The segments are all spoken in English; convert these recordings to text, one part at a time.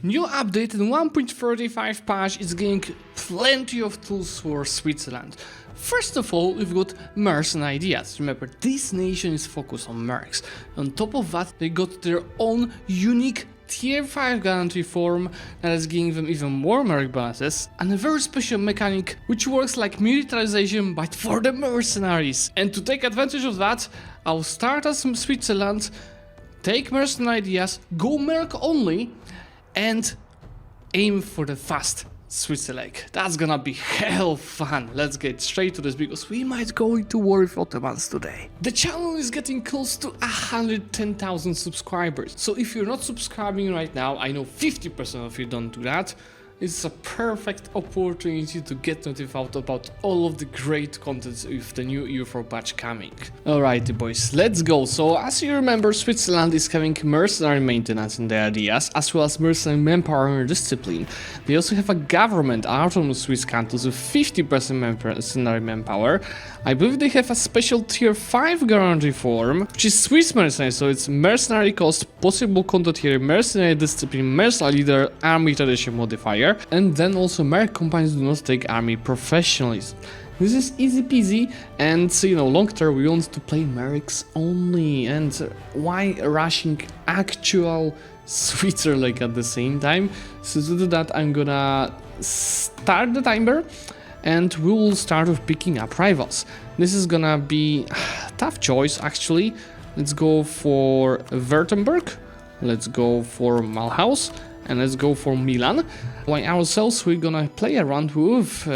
New update in 1.35 patch is giving plenty of tools for Switzerland. First of all, we've got MERCS and ideas. Remember, this nation is focused on MERCS. On top of that, they got their own unique Tier 5 guarantee form that is giving them even more MERC bonuses, and a very special mechanic which works like militarization but for the mercenaries. And to take advantage of that, I'll start as Switzerland, take MERCS and ideas, go MERC only, and aim for the fast Zlewikk. That's gonna be hell fun. Let's get straight to this because we might go into war with Ottomans today. The channel is getting close to 110,000 subscribers. So if you're not subscribing right now, I know 50% of you don't do that. It's a perfect opportunity to get notified about all of the great content with the new EU4 patch coming. Alrighty boys, let's go. So as you remember, Switzerland is having mercenary maintenance in their ideas, as well as mercenary manpower and discipline. They also have a government, autonomous Swiss cantons with 50% mercenary manpower. I believe they have a special tier 5 guarantee form, which is Swiss mercenary, so it's mercenary cost, possible condottiere, mercenary discipline, mercenary leader, army tradition modifier, and then also MERC companies do not take army professionalism. This is easy peasy, and you know, long term we want to play MERCs only, and why rushing actual Switzerland at the same time? So to do that, I'm gonna start the timer, and we will start with picking up rivals. This is gonna be a tough choice actually. Let's go for Württemberg, let's go for Mulhouse, and let's go for Milan. While ourselves, we're gonna play around with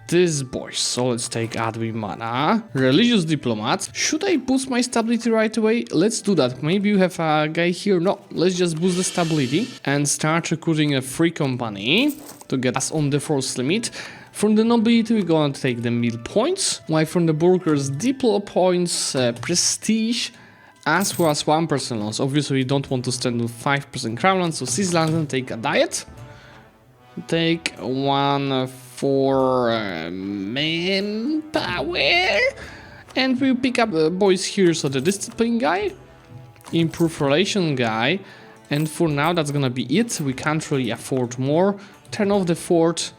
these boys. So let's take admin mana, religious diplomat. Should I boost my stability right away? Let's do that. Maybe you have a guy here. No, let's just boost the stability and start recruiting a free company to get us on the force limit. From the nobility, we're gonna take the mill points, while from the burghers, diplo points, prestige, as well as 1% loss. Obviously, we don't want to stand with 5% crown land, so Switzerland take a diet. Take one for manpower, and we pick up boys here. So the discipline guy, improve relation guy, and for now that's gonna be it. We can't really afford more. Turn off the fort,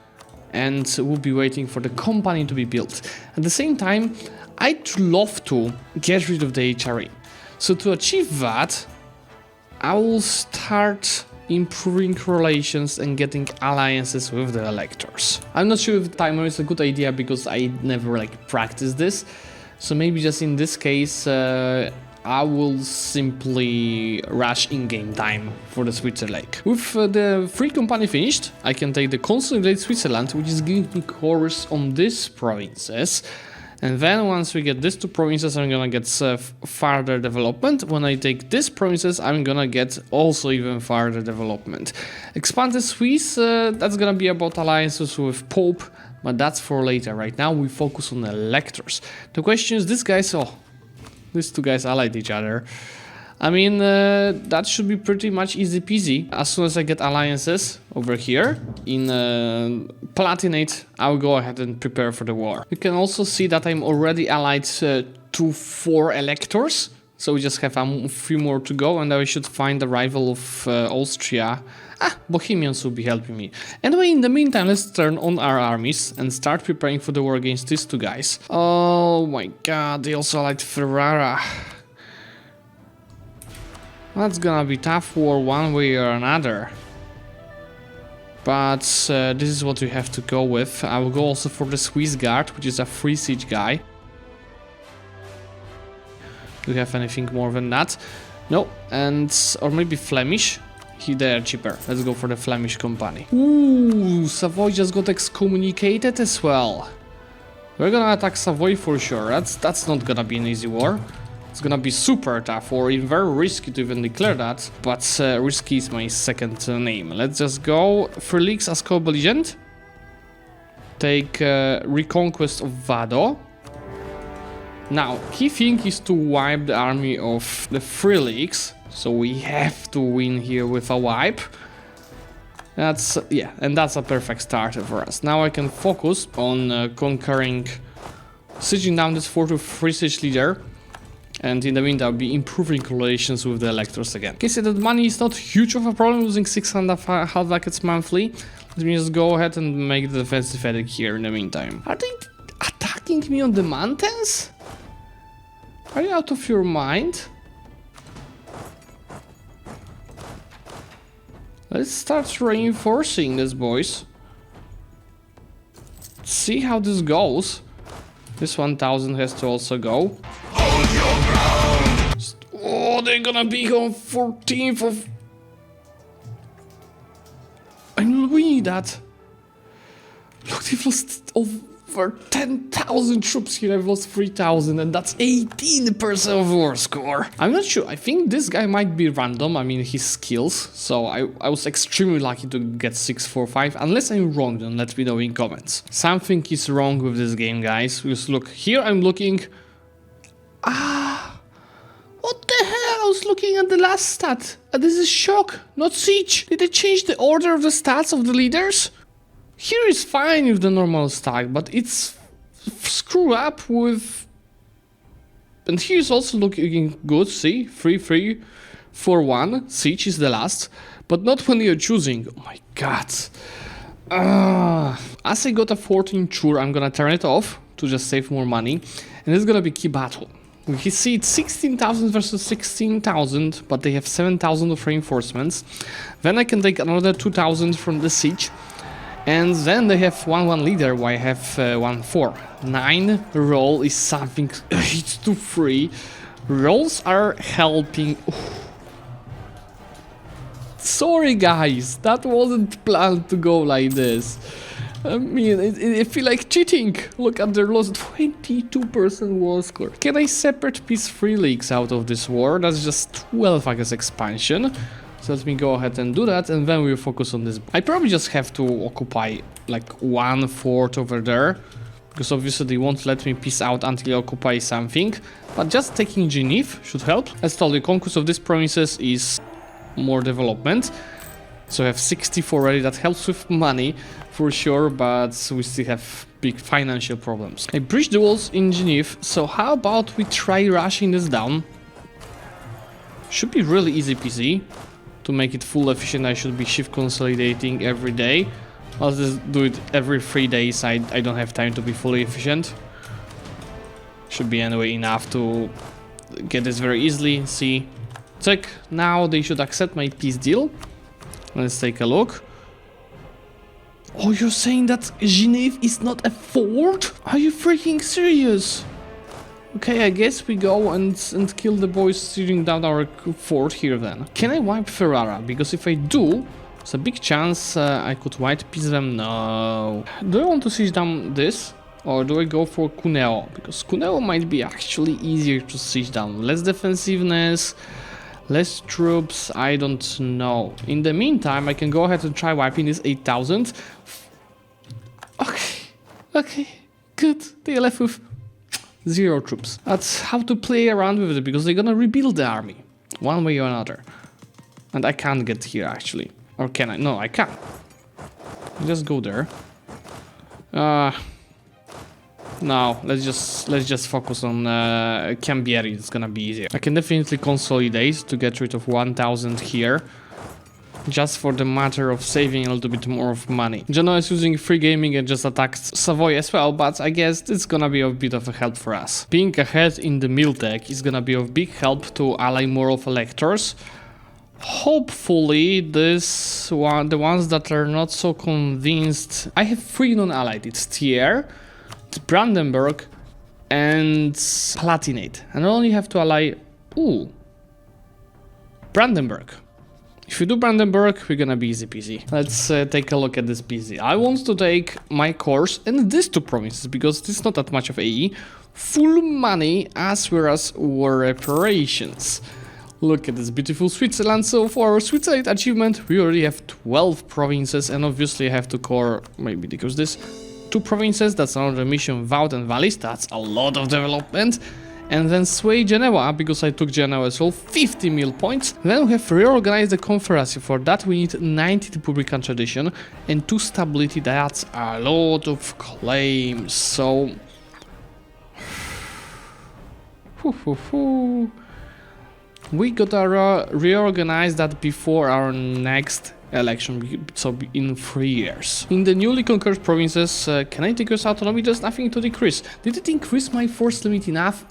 and we'll be waiting for the company to be built. At the same time, I'd love to get rid of the HRE. So to achieve that, I will start improving relations and getting alliances with the electors. I'm not sure if the timer is a good idea because I never practiced this. So maybe just in this case, I will simply rush in-game time for the Zlewikk. With the free company finished, I can take the Consolidated Switzerland, which is giving me cores on these provinces. And then once we get these two provinces, I'm gonna get further development. When I take these provinces, I'm gonna get also even further development. Expand the Swiss, that's gonna be about alliances with Pope, but that's for later. Right now we focus on electors. The question is, these two guys allied each other. I mean, that should be pretty much easy peasy. As soon as I get alliances over here in Palatinate, I'll go ahead and prepare for the war. You can also see that I'm already allied to 4 electors. So we just have a few more to go, and I should find a rival of Austria. Bohemians will be helping me. Anyway, in the meantime, let's turn on our armies and start preparing for the war against these two guys. Oh my god, they also allied Ferrara. That's gonna be tough war one way or another. But this is what we have to go with. I will go also for the Swiss Guard, which is a free siege guy. Do you have anything more than that? No, or maybe Flemish. They're cheaper. Let's go for the Flemish company. Ooh, Savoy just got excommunicated as well. We're gonna attack Savoy for sure. That's not gonna be an easy war. It's gonna be super tough or even very risky to even declare that, but risky is my second name. Let's just go. Felix as co-belligerent. Take Reconquest of Vado. Now, key thing is to wipe the army of the Felix, so we have to win here with a wipe. That's a perfect starter for us. Now I can focus on conquering, sieging down this fort with free siege leader. And in the meantime, I'll be improving relations with the electors again. Okay, so that money is not huge of a problem, losing 600 half buckets monthly. Let me just go ahead and make the defensive edit here in the meantime. Are they attacking me on the mountains? Are you out of your mind? Let's start reinforcing this, boys. See how this goes. This 1000 has to also go. Hold your ground. Oh, they're gonna be on 14th of... I we need that. Look, they've lost over 10,000 troops here. I've lost 3,000, and that's 18% of war score. I'm not sure. I think this guy might be random. I mean, his skills. So I was extremely lucky to get 645. Unless I'm wrong, then let me know in comments. Something is wrong with this game, guys. Because look, here I'm looking... What the hell? I was looking at the last stat. This is shock, not siege. Did they change the order of the stats of the leaders? Here is fine with the normal stack, but it's screw up with... And here's also looking good, see? 3-3, 4-1, siege is the last, but not when you're choosing. Oh my god. As I got a 14 chur, I'm gonna turn it off to just save more money, and it's gonna be key battle. We see it's 16,000 versus 16,000, but they have 7,000 of reinforcements. Then I can take another 2,000 from the siege. And then they have 1-1 leader, while I have 1-4. 9 roll is something. It's too free. Rolls are helping. Sorry guys, that wasn't planned to go like this. I mean, I feel like cheating. Look at their loss, 22% war score. Can I separate peace 3 leagues out of this war? That's just 12, I guess, expansion. So let me go ahead and do that, and then we'll focus on this. I probably just have to occupy like 1/4 over there, because obviously they won't let me peace out until I occupy something. But just taking Genève should help. As told, the conquest of these provinces is more development. So I have 64 already, that helps with money for sure, but we still have big financial problems. I breached the walls in Genève, so how about we try rushing this down? Should be really easy peasy. To make it full efficient, I should be shift consolidating every day. I'll just do it every 3 days. I don't have time to be fully efficient. Should be anyway enough to get this very easily. See, check. Now they should accept my peace deal. Let's take a look. Oh, you're saying that Genève is not a fort? Are you freaking serious? Okay, I guess we go and kill the boys steering down our fort here then. Can I wipe Ferrara? Because if I do, there's a big chance I could white piece them. No. Do I want to siege down this? Or do I go for Cuneo? Because Cuneo might be actually easier to siege down. Less defensiveness, less troops, I don't know. In the meantime, I can go ahead and try wiping this 8,000. Okay, good. They left with 0 troops. That's how to play around with it, because they're gonna rebuild the army one way or another. And I can't get here actually. Or can I? No, I can't. Just go there. No, let's just focus on Cambieri. It's gonna be easier. I can definitely consolidate to get rid of 1,000 here. Just for the matter of saving a little bit more of money. Genoa is using free gaming and just attacked Savoy as well, but I guess it's gonna be a bit of a help for us. Being ahead in the mill tech is gonna be of big help to ally more of electors. Hopefully the ones that are not so convinced. I have 3 non-allied. It's Thiers, it's Brandenburg, and Palatinate. And I only have to ally Brandenburg. If you do Brandenburg, we're gonna be easy peasy. Let's take a look at this peasy. I want to take my course and these 2 provinces, because it's not that much of AE. Full money as well as war reparations. Look at this beautiful Switzerland. So for our Switzerland achievement, we already have 12 provinces, and obviously I have to core, maybe because this 2 provinces, that's another mission, Vaud and Vallis, that's a lot of development. And then sway Genoa, because I took Genoa as well, 50 mil points. Then we have reorganized the Confederacy. For that we need 90 Republican tradition and 2 stability. That's a lot of claims. So We gotta reorganize that before our next election, so in 3 years. In the newly conquered provinces, can I decrease autonomy? There's nothing to decrease. Did it increase my force limit enough?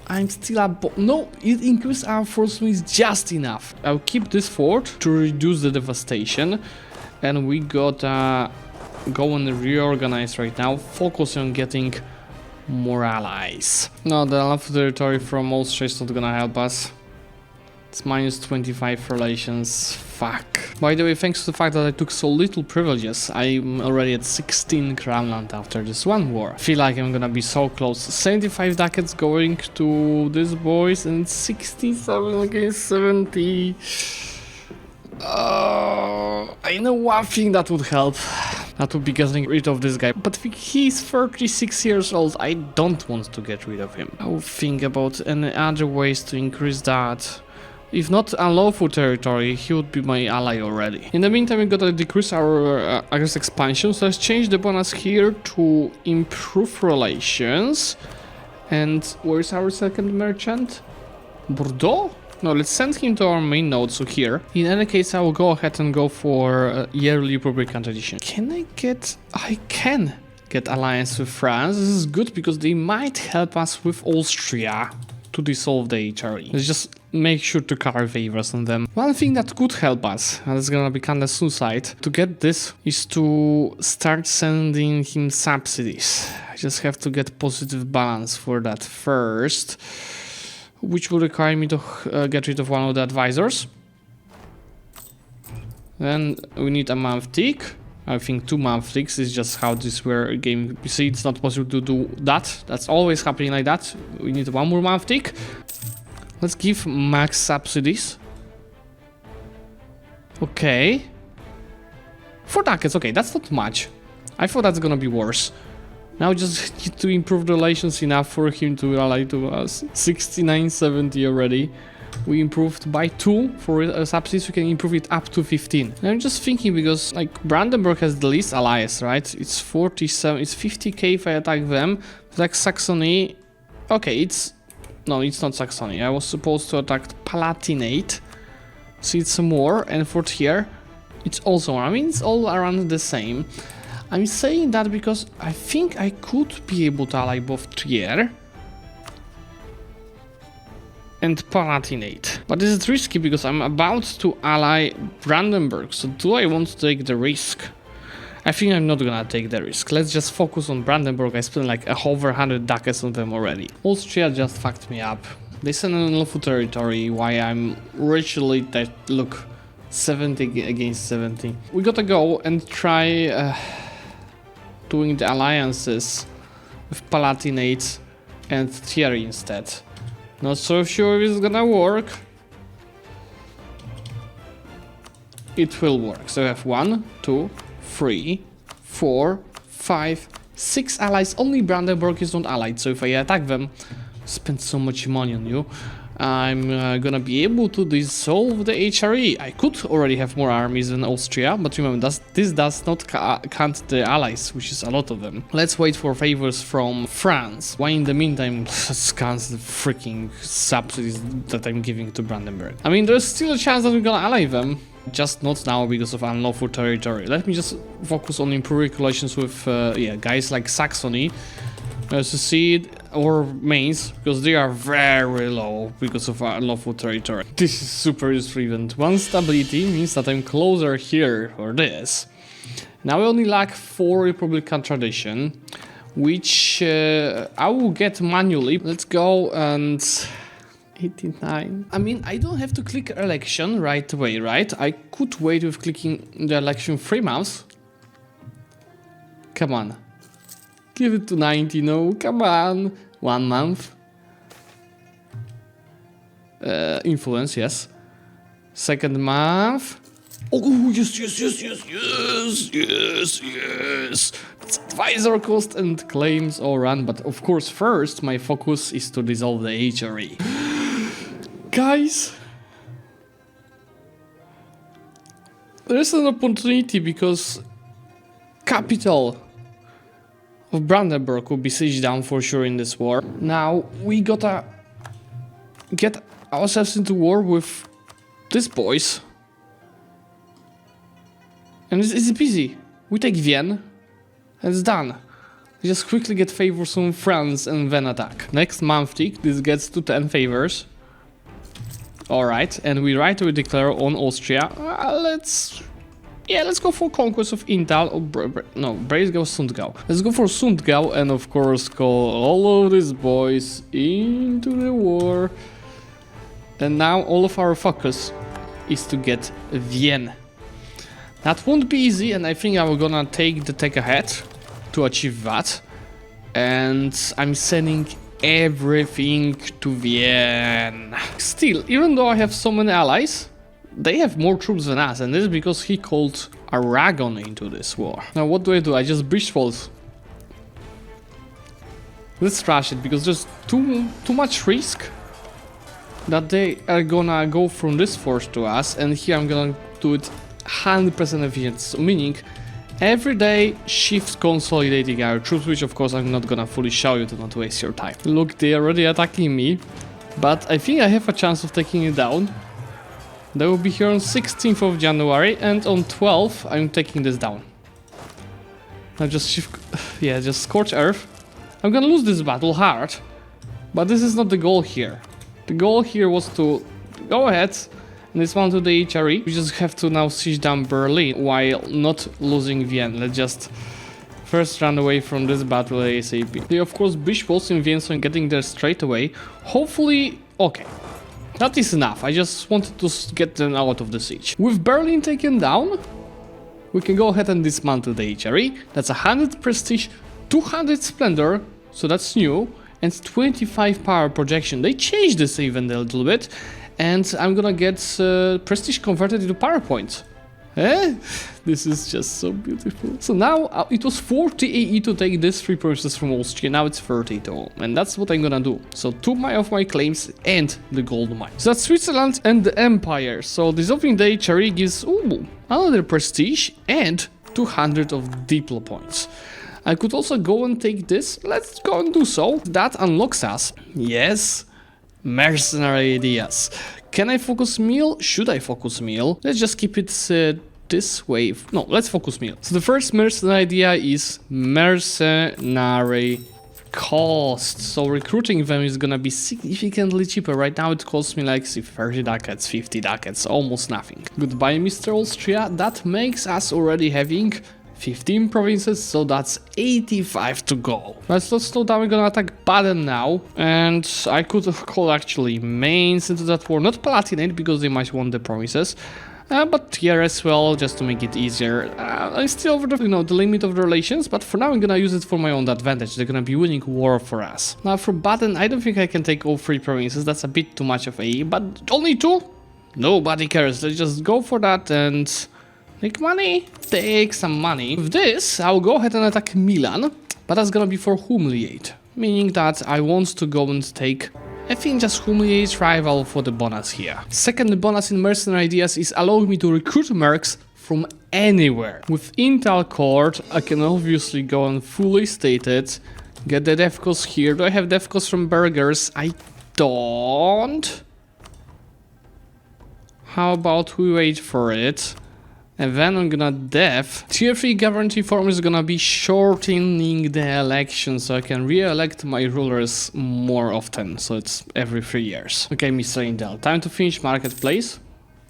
I'm still up. No, it increased our force limit just enough. I'll keep this fort to reduce the devastation, and we gotta go and reorganize right now, focus on getting more allies. No, the enough territory from Austria is not gonna help us. It's minus 25 relations. Fuck. By the way, thanks to the fact that I took so little privileges, I'm already at 16 crownland after this one war. I feel like I'm gonna be so close. 75 ducats going to these boys and 67 against 70. I know one thing that would help. That would be getting rid of this guy. But he's 36 years old. I don't want to get rid of him. I will think about any other ways to increase that. If not unlawful territory, he would be my ally already. In the meantime, we gotta decrease our expansion, so let's change the bonus here to improve relations. And where's our second merchant? Bordeaux? No, let's send him to our main node, so here. In any case, I will go ahead and go for yearly Republican tradition. I can get alliance with France. This is good because they might help us with Austria to dissolve the HRE. Let's just make sure to carry favors on them. One thing that could help us, and it's gonna be kinda suicide, to get this is to start sending him subsidies. I just have to get positive balance for that first, which will require me to get rid of one of the advisors. Then we need a month tick. I think 2 month ticks is just how this were game. You see, it's not possible to do that. That's always happening like that. We need 1 more month tick. Let's give max subsidies. Okay. 4 ducats, okay, that's not much. I thought that's gonna be worse. Now just need to improve relations enough for him to ally to us. 69-70 already. We improved by 2 for subsidies, we can improve it up to 15. And I'm just thinking because like Brandenburg has the least allies, right? It's 47, it's 50k if I attack them. Like Saxony, okay, no, it's not Saxony. I was supposed to attack Palatinate. So it's more, and for here, it's also, I mean, it's all around the same. I'm saying that because I think I could be able to ally both Trier and Palatinate. But this is risky because I'm about to ally Brandenburg. So do I want to take the risk? I think I'm not gonna take the risk. Let's just focus on Brandenburg. I spent like over 100 ducats on them already. Austria just fucked me up. They sent an unlawful territory. Why I'm richly that look 70 against 70. We gotta go and try doing the alliances with Palatinate and Thierry instead. Not so sure if it's gonna work. It will work. So I have 1, 2, 3, 4, 5, 6 allies. Only Brandenburg is not allied, so if I attack them, spend so much money on you, I'm gonna be able to dissolve the HRE. I could already have more armies than Austria, but remember, this does not count the allies, which is a lot of them. Let's wait for favors from France. Why in the meantime, let's cancel the freaking subsidies that I'm giving to Brandenburg. I mean, there's still a chance that we're gonna ally them. Just not now because of unlawful territory. Let me just focus on improving relations with guys like Saxony, as you see, or Mainz, because they are very low because of unlawful territory. This is super useful event. 1 stability means that I'm closer here or this. Now I only lack 4 Republican tradition, which I will get manually. Let's go and 89. I mean, I don't have to click election right away, right? I could wait with clicking the election 3 months. Come on. Give it to 90, no, come on. 1 month. Influence, yes. 2nd month. Oh, yes. It's advisor cost and claims all run, but of course first my focus is to dissolve the HRE. Guys, there's an opportunity because capital of Brandenburg will be sieged down for sure in this war. Now we gotta get ourselves into war with these boys. And it's easy peasy. We take Vienne, and it's done. We just quickly get favors from France and then attack. Next month tick, this gets to 10 favors. Alright, and we right away declare on Austria. Let's go for conquest of Intal. No, Breisgau, Sundgau. Let's go for Sundgau and of course call all of these boys into the war. And now all of our focus is to get Vienne. That won't be easy, and I think I'm gonna take the tech ahead to achieve that. And I'm sending everything to Vienne. Still, even though I have so many allies, they have more troops than us, and this is because he called Aragon into this war. Now what do? I just breach walls. Let's trash it, because there's too much risk that they are gonna go from this force to us, and here I'm gonna do it 100% efficient, so meaning every day shift consolidating our troops, which of course I'm not gonna fully show you to not waste your time. Look, they're already attacking me, but I think I have a chance of taking it down. They will be here on 16th of January, and on 12th I'm taking this down. Now just shift, yeah, just scorch earth. I'm gonna lose this battle hard, but this is not the goal here. The goal here was to go ahead and dismantle the HRE. We just have to now siege down Berlin while not losing Vienna. Let's just first run away from this battle ASAP. They of course breach walls in Vienna, so I'm getting there straight away. Hopefully, okay. That is enough. I just wanted to get them out of the siege. With Berlin taken down, we can go ahead and dismantle the HRE. That's 100 prestige, 200 splendor, so that's new, and 25 power projection. They changed this even a little bit, and I'm gonna get prestige converted into power points. This is just so beautiful. So now it was 40 AE to take these 3 provinces from Austria, now it's 32, and that's what I'm gonna do. So 2 of my claims and the gold mine. So that's Switzerland and the Empire. So dissolving the HRE gives another prestige and 200 of diplo points. I could also go and take this. Let's go and do so. That unlocks us. Yes. Mercenary ideas. Can I focus meal? Should I focus meal? Let's just keep it this way. No, let's focus meal. So the first mercenary idea is mercenary cost. So recruiting them is gonna be significantly cheaper. Right now it costs me like 30 ducats, 50 ducats, almost nothing. Goodbye, Mr. Austria. That makes us already having 15 provinces, so that's 85 to go. Let's slow down. We're gonna attack Baden now, and I could call actually Mainz into that war, not Palatinate because they might want the provinces, but here as well, just to make it easier. I'm still over the limit of the relations, but for now I'm gonna use it for my own advantage. They're gonna be winning war for us. Now from Baden, I don't think I can take all 3 provinces. That's a bit too much of a, but only 2? Nobody cares. Let's just go for that and make money. Take some money. With this, I'll go ahead and attack Milan, but that's gonna be for humiliate, meaning that I want to go and take, I think, just humiliate rival for the bonus here. Second bonus in mercenary ideas is allowing me to recruit mercs from anywhere. With Intel Court, I can obviously go and fully state it, get the defcos here. Do I have defcos from burgers? I don't. How about we wait for it? And then I'm gonna def. Tier 3 guarantee form is gonna be shortening the election, so I can re-elect my rulers more often, so it's every 3 years. Okay, Mr. Intel, time to finish marketplace,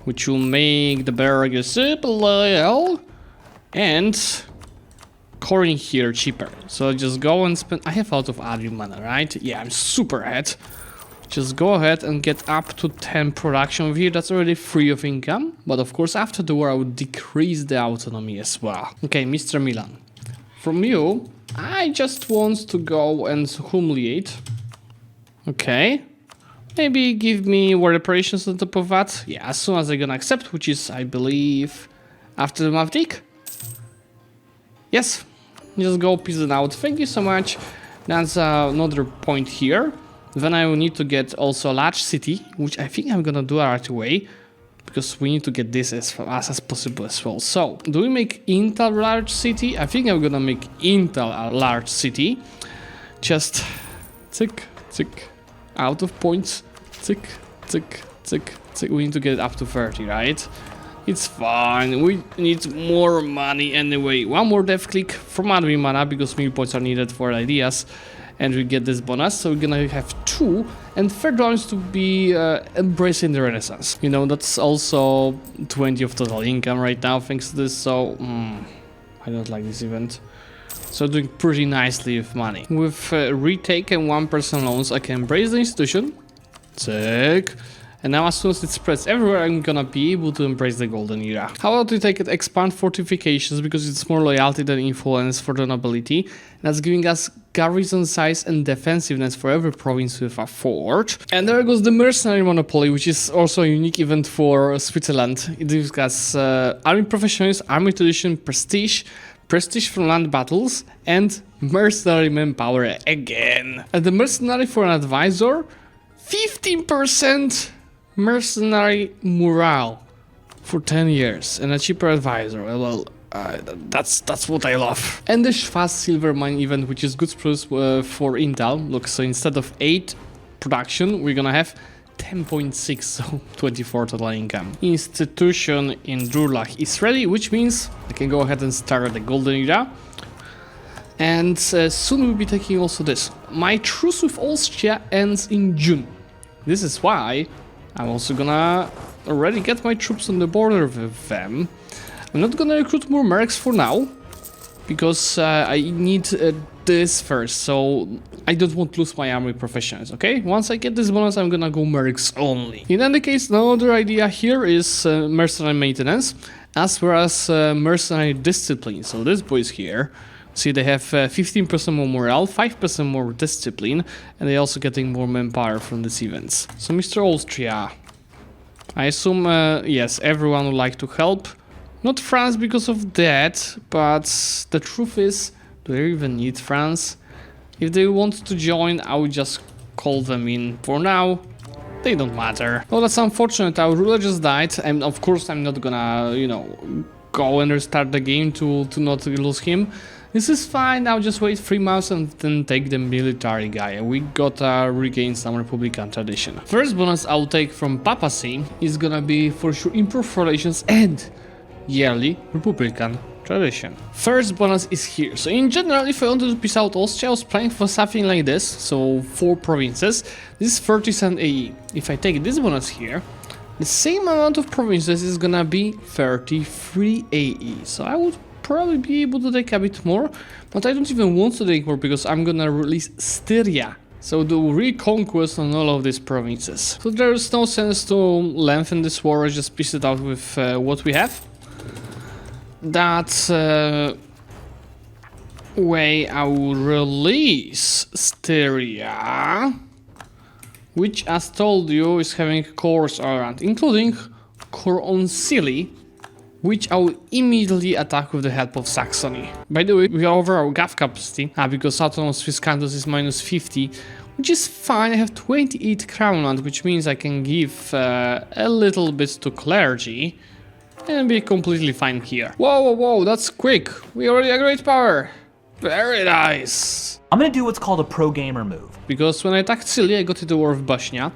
which will make the burger super loyal and coring here cheaper. So just go and spend. I have a lot of admin money, right? Yeah, I'm super ahead. Just go ahead and get up to 10 production over here. That's already free of income. But of course, after the war, I would decrease the autonomy as well. Okay, Mr. Milan. From you, I just want to go and humiliate. Okay. Maybe give me war reparations on top of that. Yeah, as soon as I'm gonna accept, which is, I believe, after the Maverick. Yes. Just go peace it out. Thank you so much. That's another point here. Then I will need to get also a large city, which I think I'm gonna do right away, because we need to get this as fast as possible as well. So, do we make Intel large city? I think I'm gonna make Intel a large city. Just tick, tick, out of points. Tick, tick, tick, tick. We need to get it up to 30, right? It's fine. We need more money anyway. One more dev click from admin mana because meal points are needed for ideas. And we get this bonus, so we're gonna have 2. And third one is to be embracing the Renaissance. You know, that's also 20 of total income right now thanks to this, so I don't like this event. So doing pretty nicely with money. With retake and 1% loans, I can embrace the institution. Sick. And now as soon as it spreads everywhere, I'm gonna be able to embrace the golden era. How about we take it, expand fortifications, because it's more loyalty than influence for the nobility. That's giving us garrison size and defensiveness for every province with a fort. And there goes the mercenary monopoly, which is also a unique event for Switzerland. It gives us army professionals, army tradition, prestige, prestige from land battles, and mercenary manpower again. And the mercenary for an advisor, 15% mercenary morale for 10 years and a cheaper advisor. Well, that's what I love. And the fast silver mine event, which is good news for Intel. Look, so instead of 8 production, we're gonna have 10.6, so 24 total income. Institution in Durlach is ready, which means I can go ahead and start the golden era. And soon we'll be taking also this. My truce with Austria ends in June. This is why I'm also gonna already get my troops on the border with them. I'm not gonna recruit more mercs for now, because I need this first, so I don't want to lose my army professionals, okay? Once I get this bonus, I'm gonna go mercs only. In any case, another idea here is mercenary maintenance, as well as mercenary discipline. So this boys here, see, they have 15% more morale, 5% more discipline, and they're also getting more manpower from these events. So Mr. Austria, I assume, yes, everyone would like to help. Not France because of that, but the truth is, do they even need France? If they want to join, I will just call them in. For now, they don't matter. Well, that's unfortunate, our ruler just died, and of course I'm not gonna, you know, go and restart the game to not lose him. This is fine, I'll just wait 3 months and then take the military guy. We gotta regain some Republican tradition. First bonus I'll take from Papacy is gonna be for sure improved relations and yearly Republican tradition. First bonus is here. So in general, if I wanted to piece out Austria, I was planning for something like this. So 4 provinces. This is 30% AE. If I take this bonus here, the same amount of provinces is gonna be 33 AE. So I would probably be able to take a bit more, but I don't even want to take more because I'm gonna release Styria. So do reconquest on all of these provinces. So there's no sense to lengthen this war, just piece it out with what we have. That way I will release Styria, which as told you is having cores around, including core on Scilly, which I will immediately attack with the help of Saxony. By the way, we are over our Gav capacity, because autonomous Swiss cantons is minus 50, which is fine. I have 28 crown land, which means I can give a little bit to clergy and be completely fine here. Whoa, whoa, whoa, that's quick. We already a great power. Very nice. I'm gonna do what's called a pro-gamer move. Because when I attacked Scilly, I got into war with Bosnia,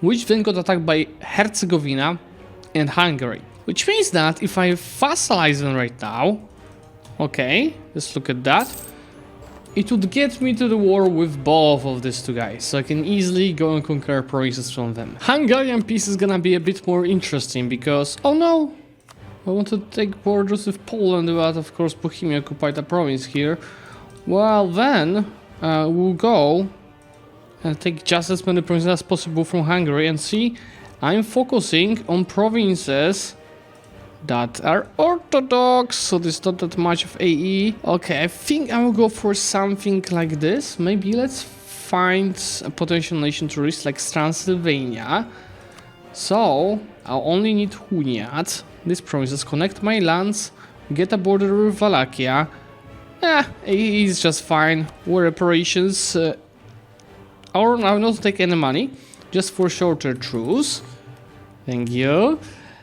which then got attacked by Herzegovina and Hungary. Which means that if I vassalize them right now, okay, let's look at that, it would get me to the war with both of these 2 guys, so I can easily go and conquer provinces from them. Hungarian peace is gonna be a bit more interesting because, oh no, I want to take borders with Poland, but of course Bohemia occupied a province here. Well then, we'll go and take just as many provinces as possible from Hungary, and see, I'm focusing on provinces that are orthodox, so there's not that much of AE. Okay, I think I will go for something like this. Maybe let's find a potential nation to risk, like Transylvania. So I'll only need Hunyad. These provinces connect my lands, get a border with Wallachia. AE is just fine. War reparations. I will not take any money, just for shorter truce. Thank you.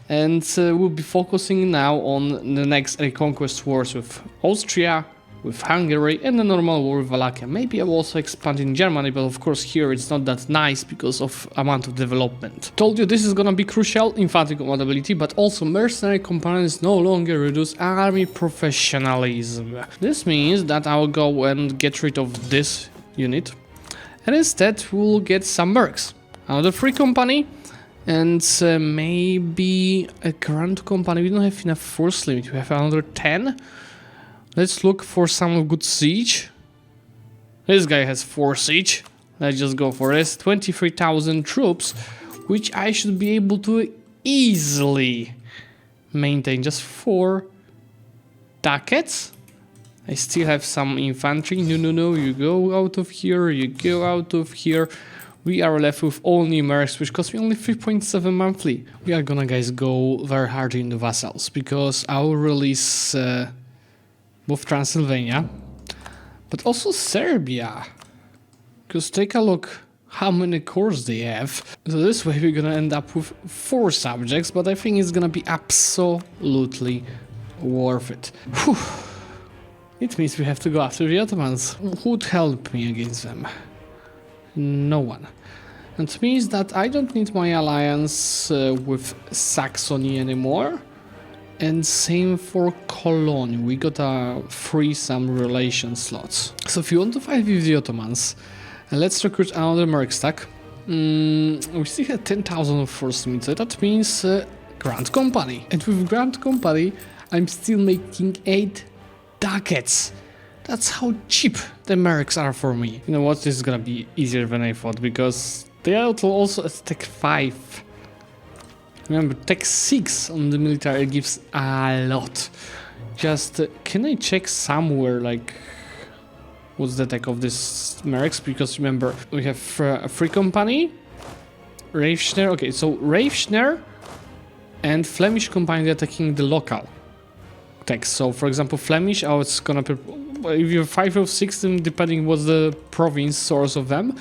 And we'll be focusing now on the next reconquest wars with Austria, with Hungary and a normal war with Wallachia. Maybe I will also expand in Germany, but of course here it's not that nice because of amount of development. Told you this is gonna be crucial, infantry compatibility, but also mercenary components no longer reduce army professionalism. This means that I'll go and get rid of this unit, and instead we'll get some MERCS. Another free company, and maybe a grand company. We don't have enough force limit, we have another 10. Let's look for some good siege. This guy has 4 siege. Let's just go for this. 23,000 troops, which I should be able to easily maintain. Just 4 ducats. I still have some infantry. No, you go out of here, you go out of here. We are left with only MERCS, which cost me only 3.7 monthly. We are gonna, guys, go very hard in the vassals, because I will release both Transylvania, but also Serbia. Because take a look how many cores they have. So this way we're gonna end up with 4 subjects, but I think it's gonna be absolutely worth it. Whew. It means we have to go after the Ottomans. Who would help me against them? No one. And it means that I don't need my alliance with Saxony anymore. And same for Cologne. We gotta free some relation slots. So if you want to fight with the Ottomans, let's recruit another MERC stack. We still have 10,000 of force limit, so that means Grand Company. And with Grand Company, I'm still making 8 ducats. That's how cheap the MERCs are for me. You know what, this is gonna be easier than I thought, because they are also at Tech 5. Remember, Tech 6 on the military gives a lot. Just, can I check somewhere, like, what's the tech of this MERCs? Because remember, we have a free company, Ravschner. Okay, so Ravschner and Flemish company attacking the local tech. So, for example, Flemish, oh, it's gonna be, if you have 5 or 6, depending what's the province source of them.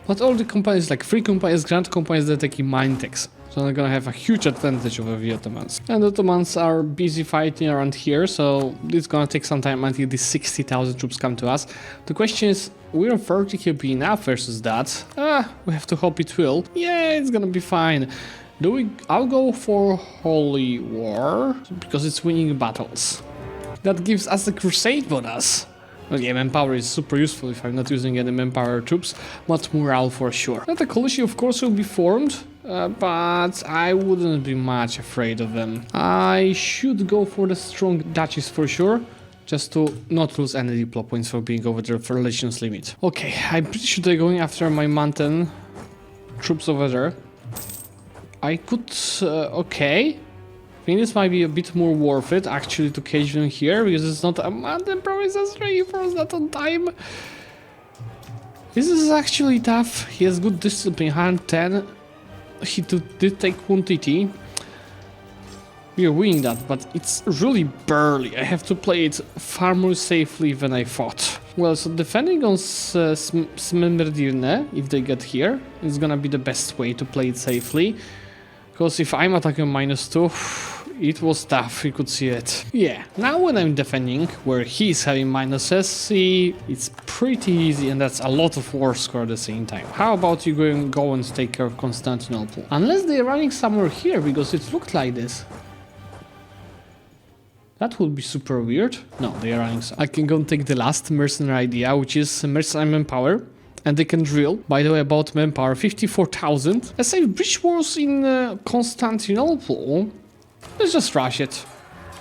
But all the companies, like free companies, grand companies, they're taking mine techs. So they're gonna have a huge advantage over the Ottomans. And the Ottomans are busy fighting around here, so it's gonna take some time until these 60,000 troops come to us. The question is, will 30 here be enough versus that? We have to hope it will. Yeah, it's gonna be fine. I'll go for Holy War, because it's winning battles. That gives us a crusade bonus. Well, yeah, manpower is super useful if I'm not using any manpower troops, but morale for sure. Now the coalition of course will be formed, but I wouldn't be much afraid of them. I should go for the strong duchies for sure, just to not lose any diplo points for being over the relations limit. Okay, I'm pretty sure they're going after my mountain troops over there. I could, okay. I think this might be a bit more worth it actually to cage them here, because it's not a mountain province that's reinforced that on time. This is actually tough. He has good discipline, 110. He did take quantity. We are winning that, but it's really barely. I have to play it far more safely than I thought. Well, so defending on Smyrdirne, if they get here, is gonna be the best way to play it safely. Because if I'm attacking -2, it was tough, you could see it. Yeah, now when I'm defending, where he's having minuses, see, it's pretty easy, and that's a lot of war score at the same time. How about you go and take care of Constantinople? Unless they're running somewhere here, because it looked like this. That would be super weird. No, they are running. I can go and take the last mercenary idea, which is mercenary manpower. And they can drill. By the way, about manpower, 54,000. Let's say bridge wars in Constantinople. Let's just rush it.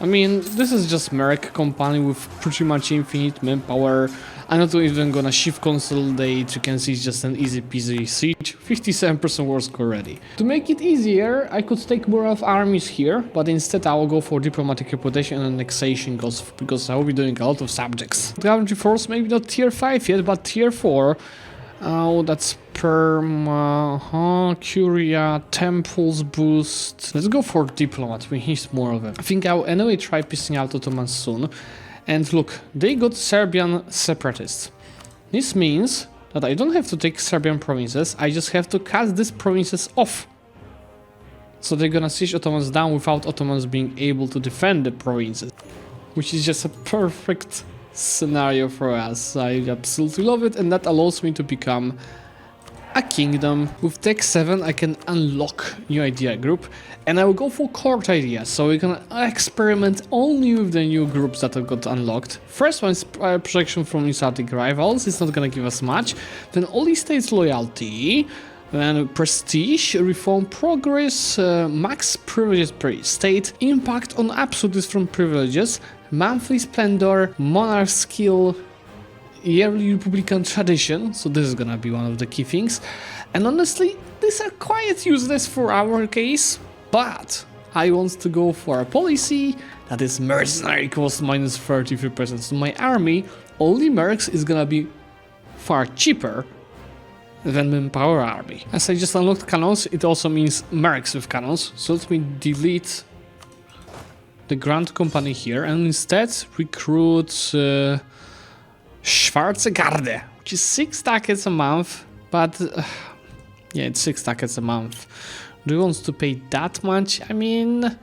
I mean, this is just MERC company with pretty much infinite manpower. I'm not even gonna shift consolidate. You can see it's just an easy peasy siege. 57% war score already. To make it easier, I could take more of armies here, but instead I will go for diplomatic reputation and annexation because I will be doing a lot of subjects. Gallantry force, maybe not tier 5 yet, but tier 4. Oh, that's Perma, Curia, Temples boost. Let's go for diplomat, we need more of them. I think I'll anyway try piecing out Ottomans soon. And look, they got Serbian separatists. This means that I don't have to take Serbian provinces, I just have to cut these provinces off. So they're gonna siege Ottomans down without Ottomans being able to defend the provinces. Which is just a perfect scenario for us. I absolutely love it, and that allows me to become a kingdom. With Tech 7 I can unlock new idea group, and I will go for court ideas, so we can experiment only with the new groups that have got unlocked. First one is protection from insulting rivals, it's not gonna give us much. Then Holy States loyalty, then prestige, reform progress, max privileges per state, impact on absolutes from privileges, monthly splendor, monarch skill, yearly Republican tradition, so this is gonna be one of the key things. And honestly, these are quite useless for our case, but I want to go for a policy that is mercenary cost minus 33%. So my army, only MERCS, is gonna be far cheaper than manpower army. As I just unlocked cannons, it also means MERCS with cannons, so let me delete the Grand Company here and instead recruit Schwarze Garde, which is 6 tackets a month, but yeah, it's 6 tackets a month. Do you want to pay that much? I mean,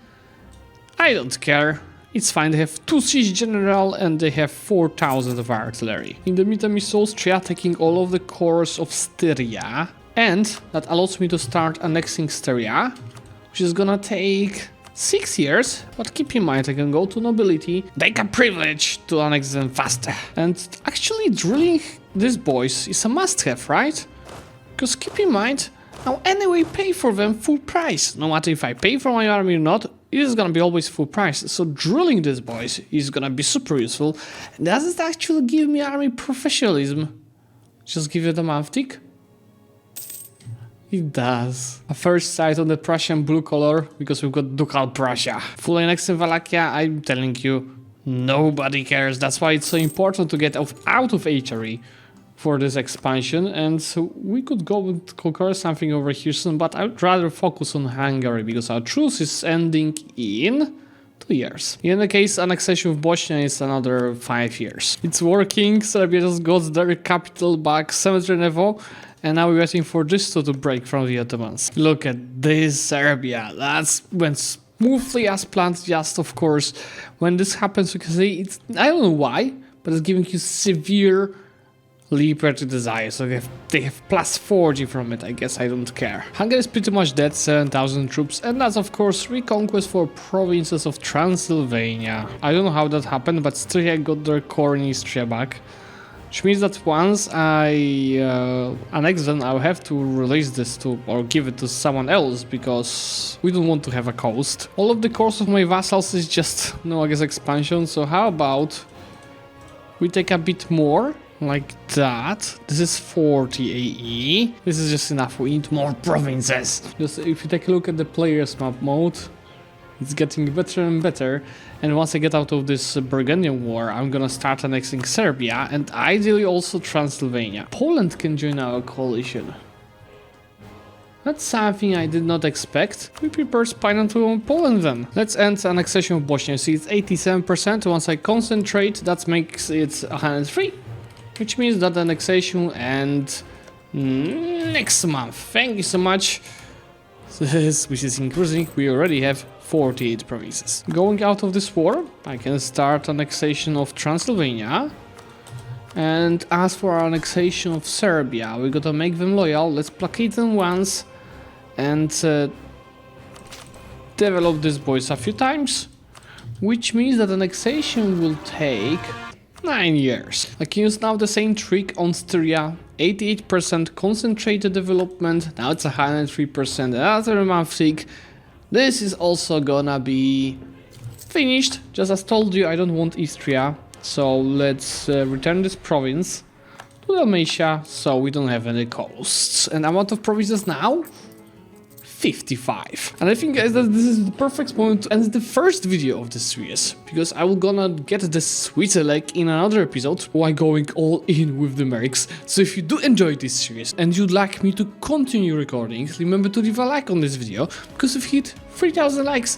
I don't care. It's fine, they have 2 siege general and they have 4,000 of artillery. In the meantime, is Austria taking all of the cores of Styria, and that allows me to start annexing Styria, which is gonna take 6 years, but keep in mind I can go to nobility, they can privilege to annex them faster. And actually drilling these boys is a must-have, right? Because keep in mind, I'll anyway pay for them full price. No matter if I pay for my army or not, it is gonna be always full price. So drilling these boys is gonna be super useful. Does it actually give me army professionalism? Just give it a month tick? It does. A first sight on the Prussian blue color, because we've got Ducal Prussia. Full annexing Wallachia, I'm telling you, nobody cares. That's why it's so important to get out of HRE for this expansion. And so we could go and conquer something over here soon, but I'd rather focus on Hungary, because our truce is ending in 2 years. In the case, annexation of Bosnia is another 5 years. It's working, Serbia just got their capital back, Cemetery Nevo. And now we're waiting for this to break from the Ottomans. Look at this Serbia. That's went smoothly as planned. Just of course, when this happens, you can see it's, I don't know why, but it's giving you severe liberty desire. So they have plus 40 from it. I guess I don't care. Hungary is pretty much dead, 7,000 troops, and that's of course reconquest for provinces of Transylvania. I don't know how that happened, but Styria got their core in Istria back. Which means that once I annex them, I'll have to release this to, or give it to someone else, because we don't want to have a coast. All of the cores of my vassals is just, no, I guess expansion, so how about we take a bit more, like that. This is 40 AE. This is just enough, we need more provinces. Just if you take a look at the player's map mode, it's getting better and better, and once I get out of this Burgundian war, I'm gonna start annexing Serbia, and ideally also Transylvania. Poland can join our coalition. That's something I did not expect. We prepare spine to Poland then. Let's end annexation of Bosnia. See, it's 87%. Once I concentrate, that makes it 103, which means that annexation and next month. Thank you so much. This, which is increasing, we already have 48 provinces. Going out of this war, I can start annexation of Transylvania. And as for our annexation of Serbia, we gotta make them loyal. Let's placate them once and develop these boys a few times, which means that annexation will take 9 years. I can use now the same trick on Styria. 88% concentrated development, now it's 103%, another month tick. This is also gonna be finished. Just as told you, I don't want Istria, so let's return this province to Dalmatia, so we don't have any coasts. And amount of provinces now? 55. And I think, guys, that this is the perfect moment to end the first video of this series, because I will gonna get this Zlewikk in another episode while going all in with the MERCS. So if you do enjoy this series and you'd like me to continue recording, remember to leave a like on this video, because if you hit 3,000 likes,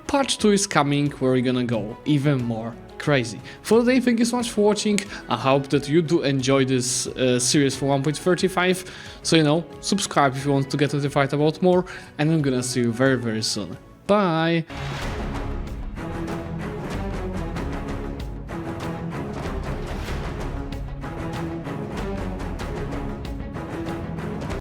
part 2 is coming, where we're gonna go even more crazy. For today, thank you so much for watching. I hope that you do enjoy this series for 1.35. So, you know, subscribe if you want to get notified about more. And I'm gonna see you very, very soon. Bye!